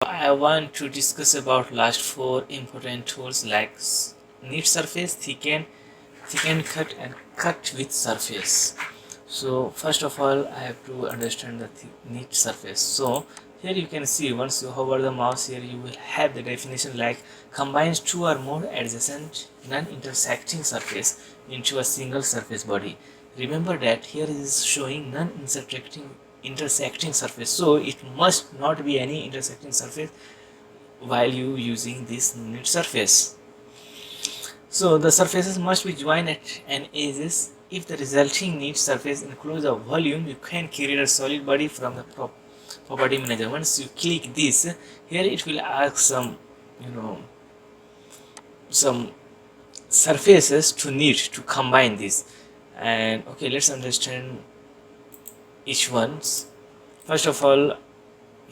I want to discuss about last 4 important tools like neat surface, thicken, cut, and cut with surface. So first of all, I have to understand the neat surface. So here you can see, once you hover the mouse here, you will have the definition like combines 2 or more adjacent non-intersecting surface into a single surface body. Remember that here is showing non-intersecting surface, so it must not be any intersecting surface while you using this neat surface. So the surfaces must be joined at an edges. If the resulting neat surface includes a volume, you can create a solid body from the property manager. Once you click this, here it will ask some some surfaces to need to combine this. And okay, let's understand each ones. First of all,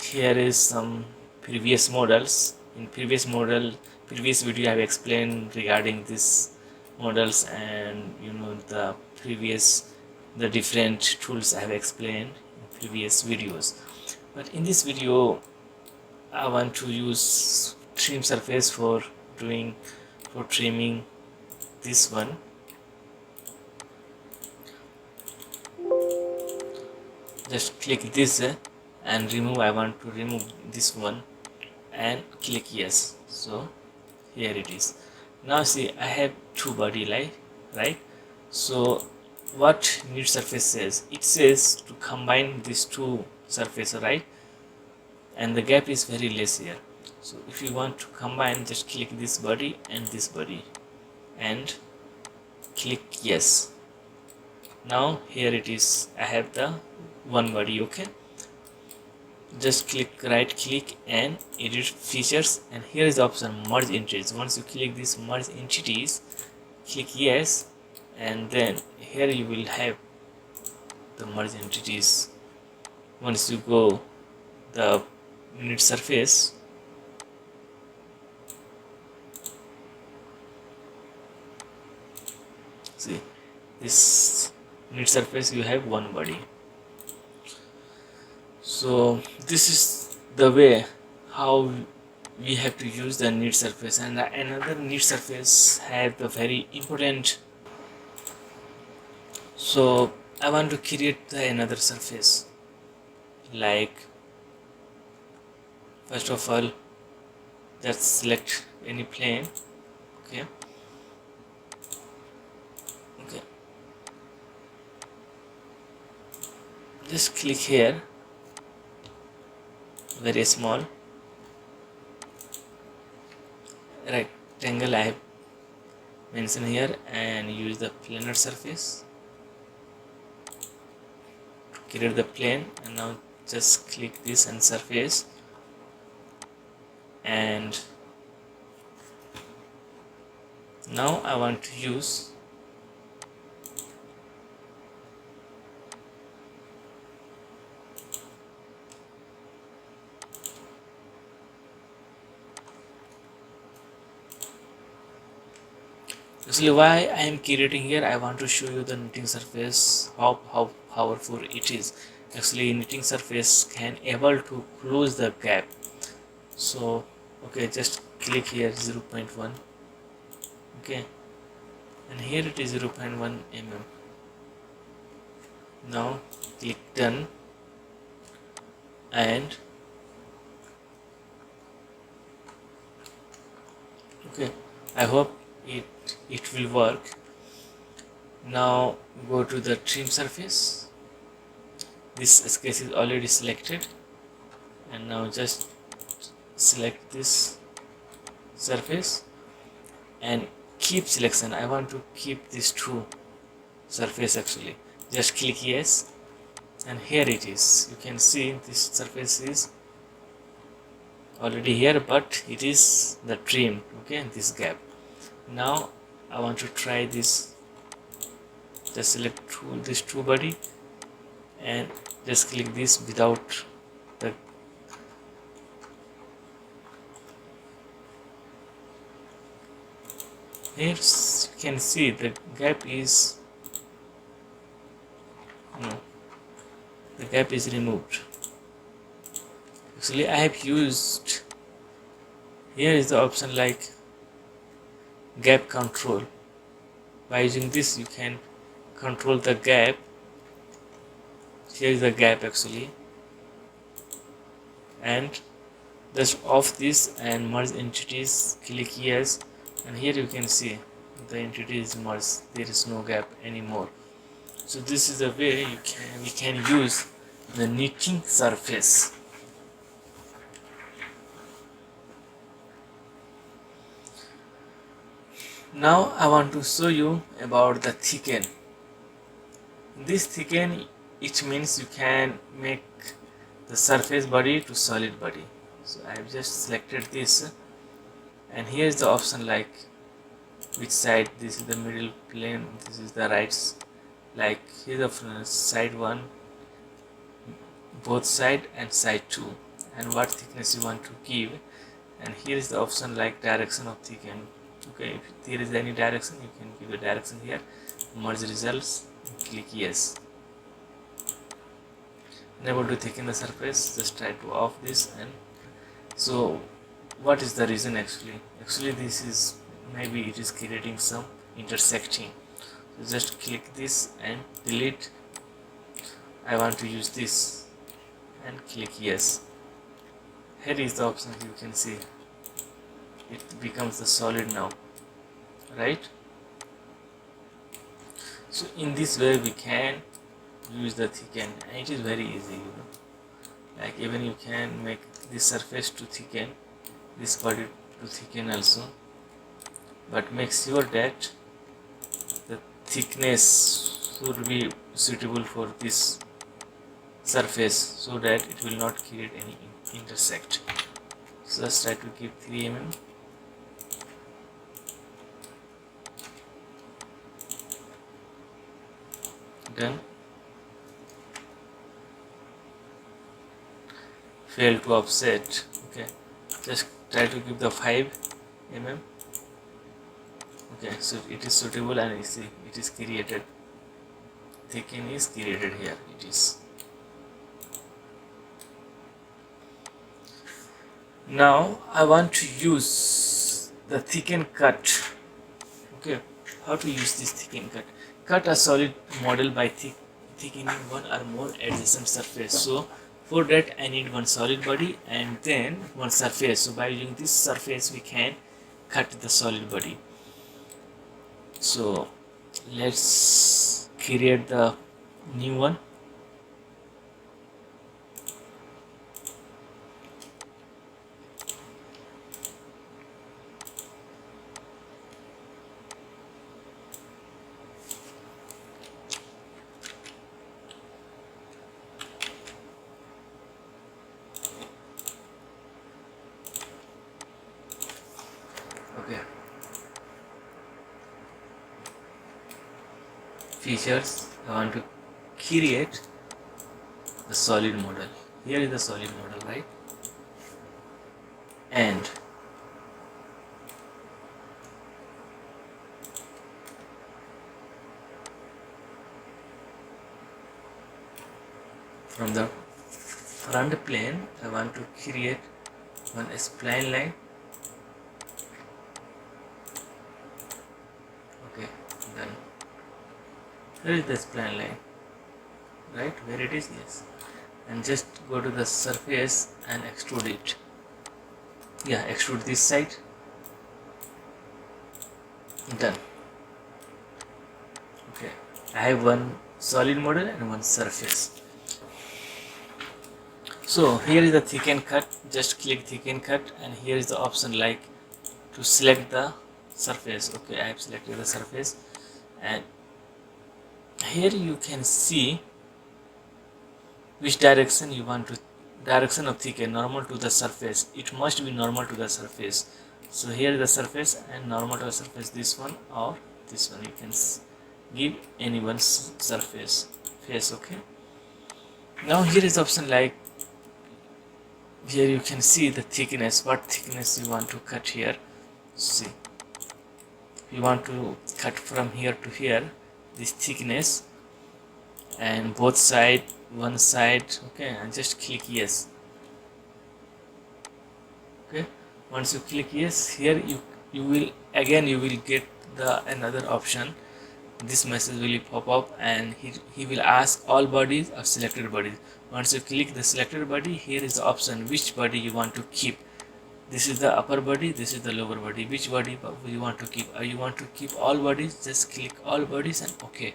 here is some previous models. In previous video I have explained regarding these models, and the different tools I have explained in previous videos. But in this video I want to use trim surface for trimming this one. Just click this and remove. I want to remove this one and click yes. So here it is. Now see, I have two body right? So what neat surface says? It says to combine these two surfaces, right? And the gap is very less here. So if you want to combine, just click this body and this body and click yes. Now here it is. I have the one body. Okay, just right click and edit features, and here is the option merge entities. Once you click this merge entities, click yes, and then here you will have the merge entities. Once you go the neat surface, see this neat surface, you have one body. So this is the way how we have to use the neat surface. And another neat surface have the very important. So I want to create another surface. Like, first of all, just select any plane. Okay, just click here, very small rectangle I have mentioned here, and use the planar surface, create the plane, and now just click this and surface, and now I want to use actually why I am creating here. I want to show you the knitting surface, how powerful it is. Actually, knitting surface can able to close the gap. So okay, just click here 0.1. okay, and here it is 0.1 mm. Now click done, and okay, I hope it will work. Now go to the trim surface. This case is already selected, and now just select this surface and keep selection. I want to keep these two surface. Actually, just click yes, and here it is. You can see this surface is already here, but it is the trim. Okay, this gap. Now I want to try this. Just select this two body and just click this without the here. You can see the gap is the gap is removed. Actually, I have used Here is the option like gap control. By using this you can control the gap. Here is the gap actually, and just off this and merge entities, click yes, and here you can see the entity is merged, there is no gap anymore. So this is the way we can use the knitting surface. Now I want to show you about the thicken. This thicken, it means you can make the surface body to solid body. So I have just selected this, and here is the option like which side. This is the middle plane, this is the right, like here the side 1, both side, and side 2, and what thickness you want to give. And here is the option like direction of thicken. Okay, if there is any direction you can give a direction here. Merge results, click yes. Unable to thicken the surface, just try to off this. And so what is the reason actually? Actually this is, maybe it is creating some intersecting. So just click this and delete. I want to use this and click yes. Here is the option, you can see it becomes the solid now, right? So in this way we can use the thicken, and it is very easy, you know. Like even you can make this surface to thicken, this body to thicken also, but make sure that the thickness should be suitable for this surface so that it will not create any intersect. So just try to give 3 mm. Done. Fail to offset. Okay, just try to give the 5 mm. Okay, so it is suitable, and you see it is created. Thicken is created here. It is. Now I want to use the thicken cut. Okay, how to use this thicken cut? Cut a solid model by thickening one or more adjacent surface. So for that I need one solid body and then one surface. So by using this surface we can cut the solid body. So let's create the new one. Okay. Features, I want to create the solid model. Here is the solid model, right? And from the front plane I want to create one spline line. Okay, done. Here is the spline line, right? Where it is? Yes. And just go to the surface and extrude it. Yeah, extrude this side. Done. Okay, I have one solid model and one surface. So here is the thicken cut. Just click thicken cut, and here is the option like to select the surface. Okay, I have selected the surface, and here you can see which direction you want to, direction of thicken, normal to the surface. It must be normal to the surface. So here is the surface and normal to the surface, this one or this one. You can give anyone's surface face. Okay, now here is the option like, here you can see the thickness, what thickness you want to cut here. See, you want to cut from here to here, this thickness, and both side, one side. Okay, and just click yes. Okay, Once you click yes, here you will get the another option. This message will pop up and he will ask all bodies or selected bodies. Once you click the selected body, here is the option which body you want to keep. This is the upper body, this is the lower body. Which body you want to keep? You want to keep all bodies, just click all bodies and OK.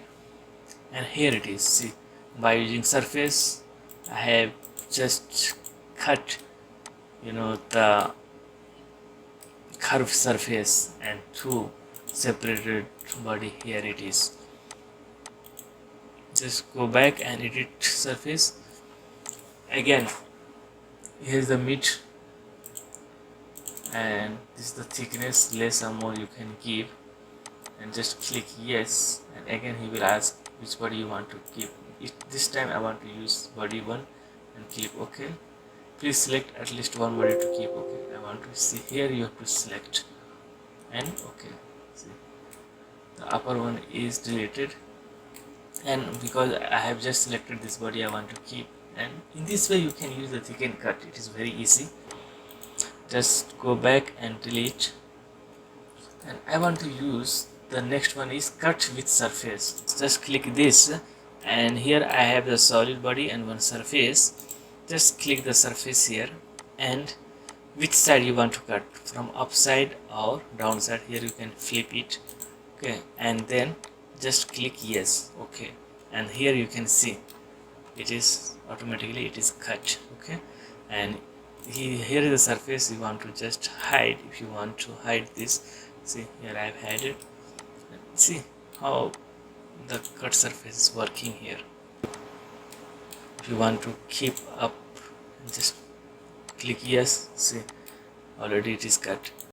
And here it is. See, by using surface, I have just cut the curved surface and two separated body. Here it is. Just go back and edit surface again. Here's the mid and this is the thickness, less or more you can give, and just click yes, and again he will ask which body you want to keep. This time I want to use body 1 and click OK. Please select at least one body to keep. OK, I want to see here, you have to select and OK. See, the upper one is deleted, and because I have just selected this body I want to keep. And in this way you can use the thicken cut. It is very easy. Just go back and delete, and I want to use the next one is cut with surface. Just click this, and here I have the solid body and one surface. Just click the surface here, and which side you want to cut, from upside or downside. Here you can flip it. Okay, and then just click yes. Okay, and here you can see it is automatically it is cut. Okay, and here is the surface you want to just hide. If you want to hide this, see here I have hidden. See how the cut surface is working here. If you want to keep up, just click yes. See, already it is cut.